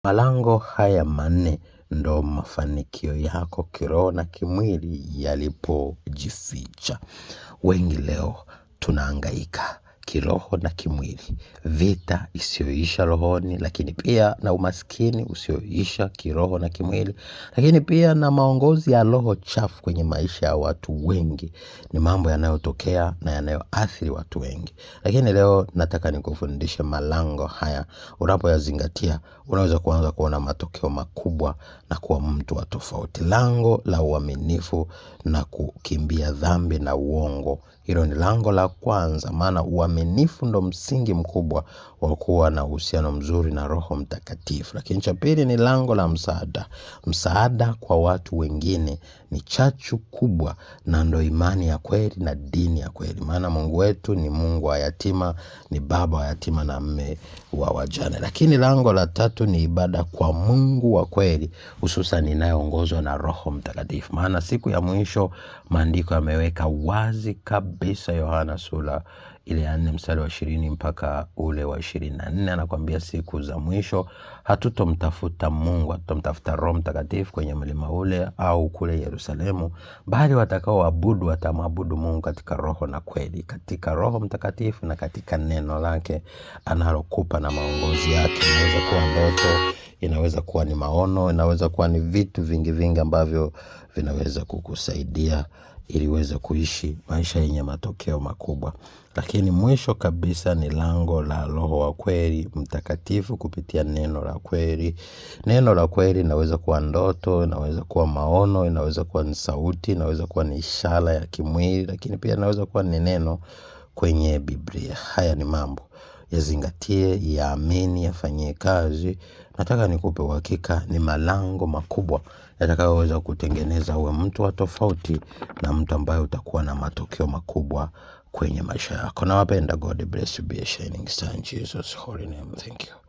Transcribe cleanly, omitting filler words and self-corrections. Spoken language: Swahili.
Malango haya manne ndo mafanikio yako kiroho na kimwili yalipojificha. Wengi leo tunahangaika kiroho na kimwili, vita isiyoisha rohoni, lakini pia na umaskini usioisha kiroho na kimwili, lakini pia na maongozi ya roho chafu kwenye maisha ya watu wengi. Ni mambo yanayotokea na yanayoathiri watu wengi. Lakini leo nataka nikufundishe malango haya. Unapoyazingatia unaweza kuanza kuona matokeo makubwa na kuwa mtu wa tofauti. Lango la uaminifu na kukimbia dhambi na uongo. Hilo ni lango la kwanza, maana uaminifu ndo msingi mkubwa wa kuwa na uhusiano mzuri na Roho Mtakatifu. Lakini cha pili ni lango la msaada. Msaada kwa watu wengine ni chachu kubwa na ndo imani ya kweli na dini ya kweli. Maana Mungu wetu ni Mungu wa yatima, ni baba wa yatima na mme wa wajane. Lakini lango la tatu ni ibada kwa Mungu wa kweli, hususan inayoongozwa na Roho Mtakatifu. Maana siku ya mwisho maandiko yameweka wazi kabisa, Yohana sura ile ya 4 mstari wa 20 mpaka ule wa 24, anakuambia siku za mwisho hatutomtafuta Mungu, hatutomtafuta Roho Mtakatifu kwenye mlima ule au kule Yerusalemu, bali watakaoabudu watamwabudu Mungu katika roho na kweli, katika Roho Mtakatifu na katika neno lake analokupa na maongozi yake. Inaweza kuwa ndoto, inaweza kuwa ni maono, inaweza kuwa ni vitu vingi ambavyo vinaweza kukusaidia ili uweze kuishi maisha yenye matokeo makubwa. Lakini mwisho kabisa ni lango la Roho wa kweli Mtakatifu kupitia neno la kweli. Neno la kweli inaweza kuwa ndoto, inaweza kuwa maono, inaweza kuwa ni sauti, inaweza kuwa ni ishara ya kimwili, lakini pia inaweza kuwa ni neno kwenye Biblia. Haya ni mambo yazingatie, yaamini, yafanyie kazi. Nataka nikupe uhakika ni malango makubwa yatakayoweza kutengeneza uwe mtu wa tofauti na mtu ambaye utakuwa na matokeo makubwa kwenye maisha yako. Nawapenda. God bless you. Be a shining star in Jesus' holy name. Thank you.